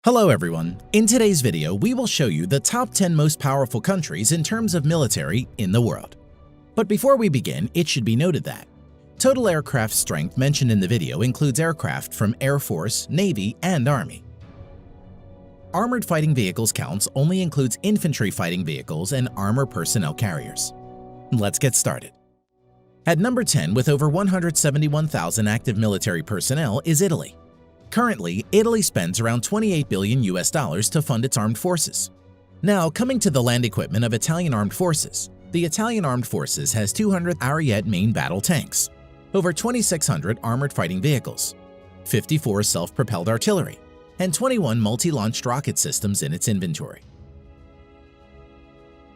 Hello everyone! In today's video, we will show you the top 10 most powerful countries in terms of military in the world. But before we begin, it should be noted that total aircraft strength mentioned in the video includes aircraft from Air Force, Navy, and Army. Armored fighting vehicles counts only includes infantry fighting vehicles and armor personnel carriers. Let's get started. At number 10 with over 171,000 active military personnel is Italy. Currently, Italy spends around $28 billion to fund its armed forces. Now, coming to the land equipment of Italian armed forces, the Italian armed forces has 200 Ariete main battle tanks, over 2,600 armored fighting vehicles, 54 self-propelled artillery, and 21 multi-launched rocket systems in its inventory.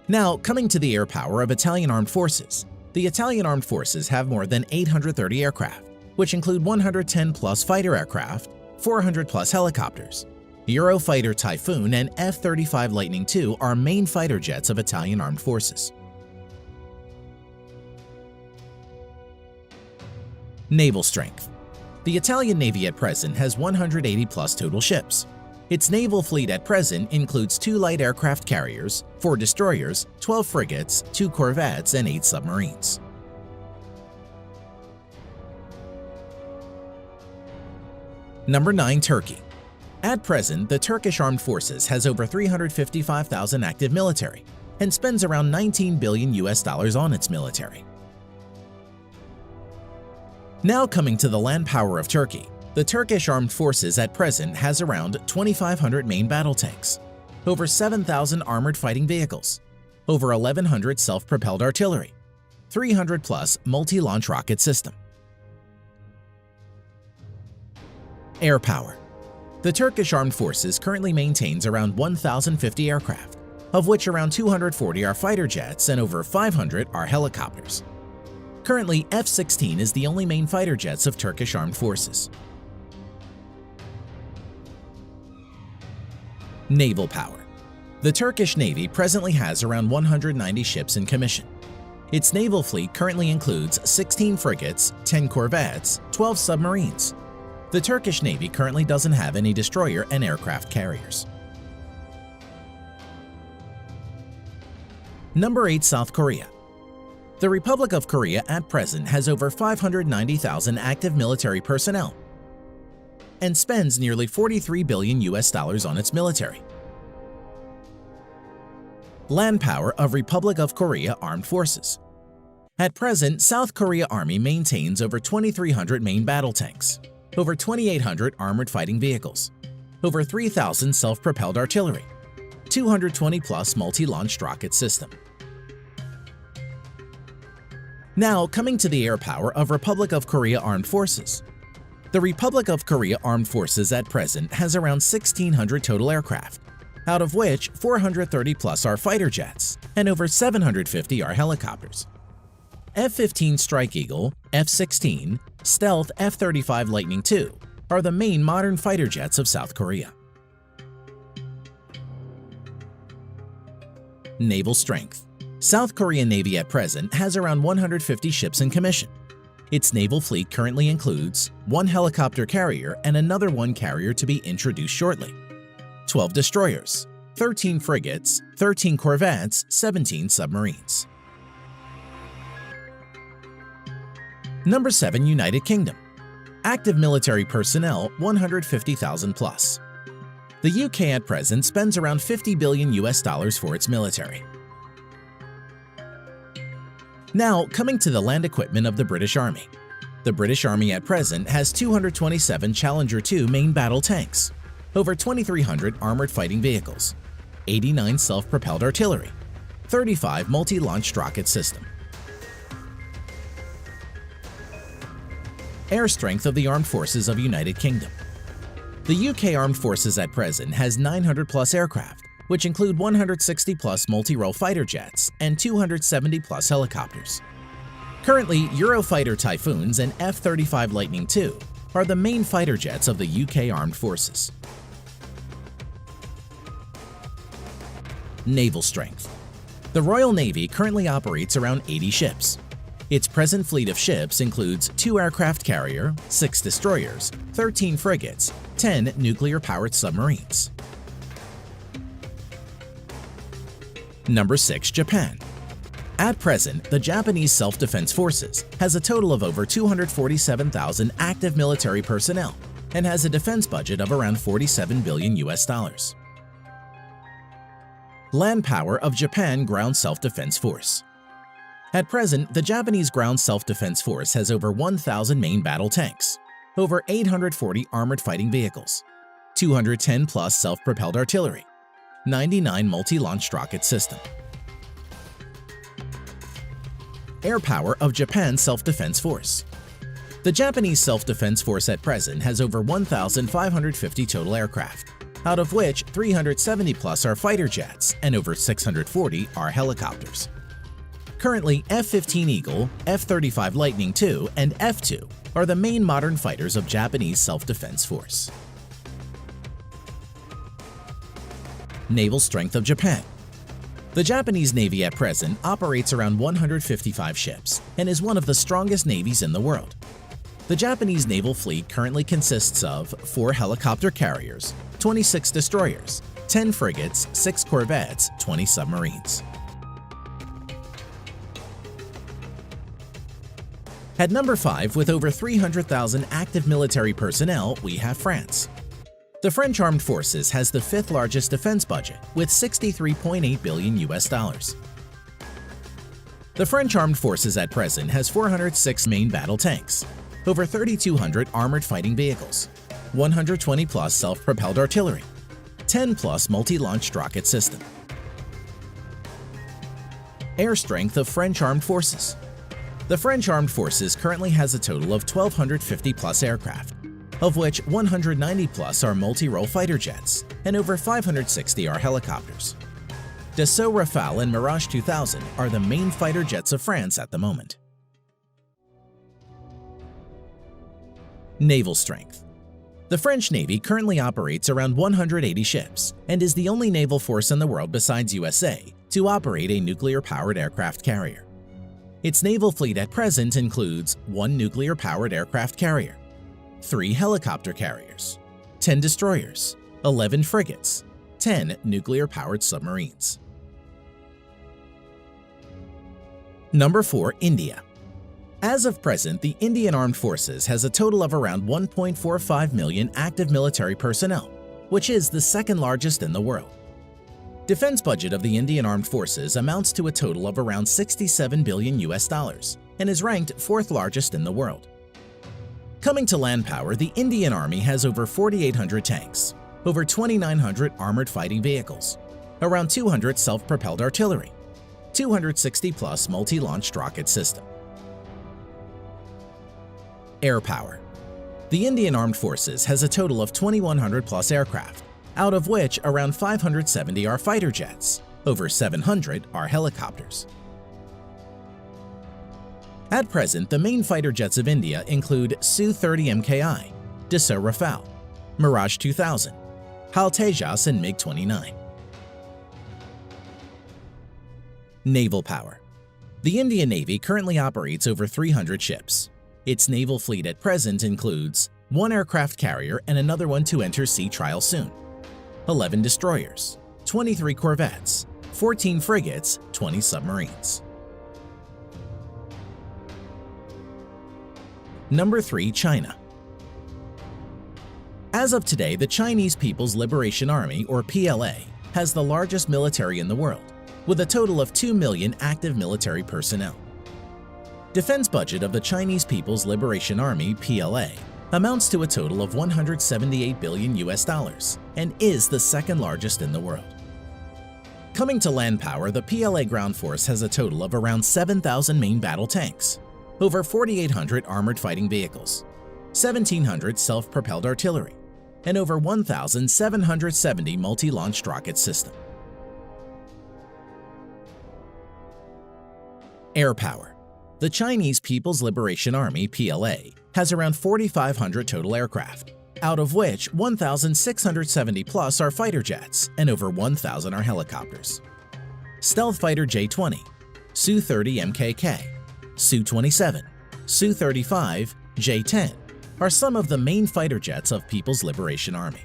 Now, coming to the air power of Italian armed forces, the Italian armed forces have more than 830 aircraft, which include 110-plus fighter aircraft, 400-plus helicopters. Eurofighter Typhoon and F-35 Lightning II are main fighter jets of Italian armed forces. Naval strength. The Italian Navy at present has 180-plus total ships. Its naval fleet at present includes 2 light aircraft carriers, 4 destroyers, 12 frigates, 2 corvettes, and 8 submarines. Number 9. Turkey. At present, the Turkish Armed Forces has over 355,000 active military and spends around $19 billion on its military. Now coming to the land power of Turkey, the Turkish Armed Forces at present has around 2,500 main battle tanks, over 7,000 armored fighting vehicles, over 1,100 self-propelled artillery, 300-plus multi-launch rocket system. Air power. The Turkish Armed Forces currently maintains around 1,050 aircraft, of which around 240 are fighter jets and over 500 are helicopters. Currently, F-16 is the only main fighter jets of Turkish Armed Forces. Naval power. The Turkish Navy presently has around 190 ships in commission. Its naval fleet currently includes 16 frigates, 10 corvettes, 12 submarines. The Turkish Navy currently doesn't have any destroyer and aircraft carriers. Number 8. South Korea. The Republic of Korea at present has over 590,000 active military personnel and spends nearly $43 billion on its military. Land power of Republic of Korea Armed Forces. At present, South Korea Army maintains over 2,300 main battle tanks, over 2,800 armored fighting vehicles, over 3,000 self-propelled artillery, 220-plus multi-launched rocket system. Now, coming to the air power of Republic of Korea Armed Forces. The Republic of Korea Armed Forces at present has around 1,600 total aircraft, out of which 430-plus are fighter jets and over 750 are helicopters. F-15 Strike Eagle, F-16, Stealth F-35 Lightning II are the main modern fighter jets of South Korea. Naval strength. South Korean Navy at present has around 150 ships in commission. Its naval fleet currently includes 1 helicopter carrier and another 1 carrier to be introduced shortly, 12 destroyers, 13 frigates, 13 corvettes, 17 submarines. Number 7. United Kingdom. Active military personnel 150,000 plus. The UK at present spends around $50 billion for its military. Now, coming to the land equipment of the British Army. The British Army at present has 227 Challenger 2 main battle tanks, over 2,300 armored fighting vehicles, 89 self-propelled artillery, 35 multi-launched rocket system. Air strength of the Armed Forces of United Kingdom. The UK Armed Forces at present has 900-plus aircraft, which include 160-plus multi-role fighter jets and 270-plus helicopters. Currently, Eurofighter Typhoons and F-35 Lightning II are the main fighter jets of the UK Armed Forces. Naval strength. The Royal Navy currently operates around 80 ships. Its present fleet of ships includes 2 aircraft carrier, 6 destroyers, 13 frigates, 10 nuclear-powered submarines. Number 6. Japan. At present, the Japanese Self-Defense Forces has a total of over 247,000 active military personnel and has a defense budget of around $47 billion. Land power of Japan Ground Self-Defense Force. At present, the Japanese Ground Self-Defense Force has over 1,000 main battle tanks, over 840 armored fighting vehicles, 210 plus self-propelled artillery, 99 multi-launched rocket system. Air power of Japan Self-Defense Force. The Japanese Self-Defense Force at present has over 1,550 total aircraft, out of which 370 plus are fighter jets and over 640 are helicopters. Currently, F-15 Eagle, F-35 Lightning II, and F-2 are the main modern fighters of Japanese Self-Defense Force. Naval strength of Japan. The Japanese Navy at present operates around 155 ships and is one of the strongest navies in the world. The Japanese naval fleet currently consists of 4 helicopter carriers, 26 destroyers, 10 frigates, 6 corvettes, 20 submarines. At number 5, with over 300,000 active military personnel, we have France. The French Armed Forces has the 5th largest defense budget with $63.8 billion. The French Armed Forces at present has 406 main battle tanks, over 3,200 armored fighting vehicles, 120 plus self-propelled artillery, 10 plus multi-launched rocket system. Air strength of French Armed Forces. The French Armed Forces currently has a total of 1,250 plus aircraft, of which 190 plus are multi-role fighter jets and over 560 are helicopters. Dassault Rafale and Mirage 2000 are the main fighter jets of France at the moment. Naval strength. The French Navy currently operates around 180 ships and is the only naval force in the world besides USA to operate a nuclear-powered aircraft carrier. Its naval fleet at present includes 1 nuclear-powered aircraft carrier, 3 helicopter carriers, 10 destroyers, 11 frigates, 10 nuclear-powered submarines. Number 4. India. As of present, the Indian Armed Forces has a total of around 1.45 million active military personnel, which is the 2nd largest in the world. Defense budget of the Indian Armed Forces amounts to a total of around $67 billion and is ranked 4th largest in the world. Coming to land power, the Indian Army has over 4,800 tanks, over 2,900 armored fighting vehicles, around 200 self-propelled artillery, 260 plus multi-launched rocket system. Air power. The Indian Armed Forces has a total of 2,100 plus aircraft, out of which around 570 are fighter jets, over 700 are helicopters. At present, the main fighter jets of India include Su-30 Mki, Dassault Rafale, Mirage 2000, HAL Tejas and MiG-29. Naval power. The Indian Navy currently operates over 300 ships. Its naval fleet at present includes 1 aircraft carrier and another one to enter sea trial soon, 11 destroyers, 23 corvettes, 14 frigates, 20 submarines. Number 3. China. As of today, the Chinese People's Liberation Army, or PLA, has the largest military in the world, with a total of 2 million active military personnel. Defense budget of the Chinese People's Liberation Army, PLA, amounts to a total of $178 billion and is the 2nd largest in the world. Coming to land power, the PLA ground force has a total of around 7,000 main battle tanks, over 4,800 armored fighting vehicles, 1,700 self-propelled artillery, and over 1,770 multi-launched rocket system. Air power. The Chinese People's Liberation Army, PLA, has around 4,500 total aircraft, out of which 1,670 plus are fighter jets and over 1,000 are helicopters. Stealth fighter J-20, Su-30 MKK, Su-27, Su-35, J-10, are some of the main fighter jets of People's Liberation Army.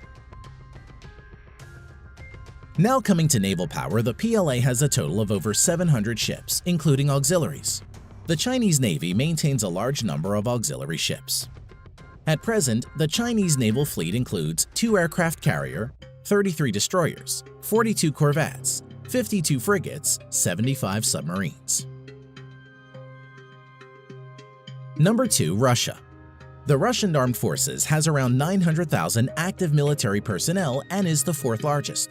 Now coming to naval power, the PLA has a total of over 700 ships, including auxiliaries. The Chinese Navy maintains a large number of auxiliary ships. At present, the Chinese naval fleet includes 2 aircraft carrier, 33 destroyers, 42 corvettes, 52 frigates, 75 submarines. Number 2. Russia. The Russian Armed Forces has around 900,000 active military personnel and is the 4th largest.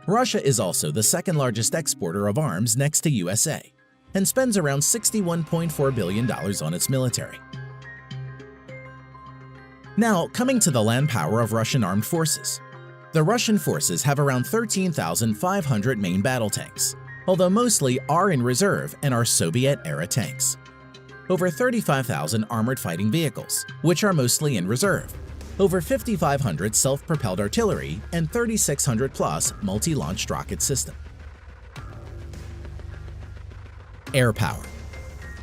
Russia is also the 2nd largest exporter of arms next to USA and spends around $61.4 billion on its military. Now, coming to the land power of Russian armed forces. The Russian forces have around 13,500 main battle tanks, although mostly are in reserve and are Soviet-era tanks. Over 35,000 armored fighting vehicles, which are mostly in reserve. Over 5,500 self-propelled artillery, and 3,600-plus multi-launched rocket system. Air power.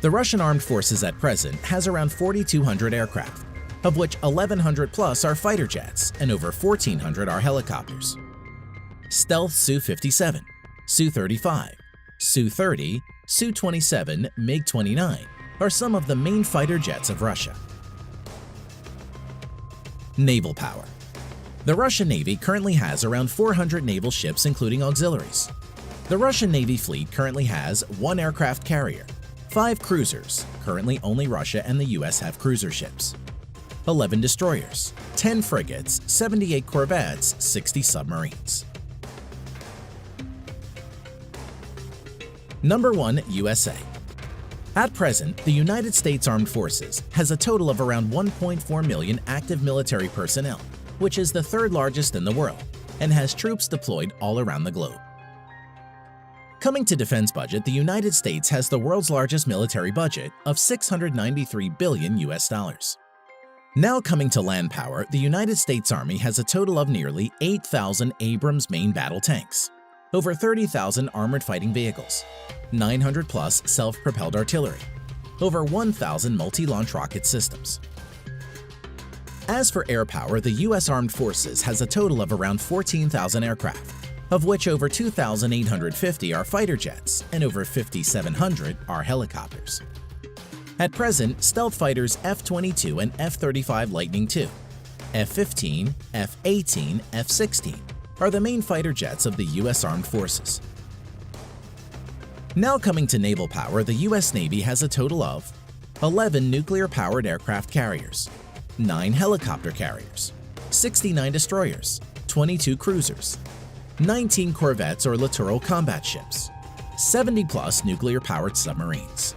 The Russian armed forces at present has around 4,200 aircraft, of which 1,100-plus are fighter jets and over 1,400 are helicopters. Stealth Su-57, Su-35, Su-30, Su-27, MiG-29 are some of the main fighter jets of Russia. Naval power. The Russian Navy currently has around 400 naval ships including auxiliaries. The Russian Navy fleet currently has 1 aircraft carrier, 5 cruisers, currently only Russia and the US have cruiser ships, 11 destroyers, 10 frigates, 78 corvettes, 60 submarines. Number 1. USA. At present, the United States Armed Forces has a total of around 1.4 million active military personnel, which is the 3rd largest in the world, and has troops deployed all around the globe. Coming to defense budget, the United States has the world's largest military budget of $693 billion US. Now coming to land power, the United States Army has a total of nearly 8,000 Abrams main battle tanks, over 30,000 armored fighting vehicles, 900-plus self-propelled artillery, over 1,000 multi-launch rocket systems. As for air power, the U.S. Armed Forces has a total of around 14,000 aircraft, of which over 2,850 are fighter jets and over 5,700 are helicopters. At present, stealth fighters F-22 and F-35 Lightning II, F-15, F-18, F-16 are the main fighter jets of the U.S. Armed Forces. Now coming to naval power, the U.S. Navy has a total of 11 nuclear-powered aircraft carriers, 9 helicopter carriers, 69 destroyers, 22 cruisers, 19 corvettes or littoral combat ships, 70-plus nuclear-powered submarines.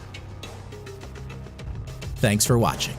Thanks for watching.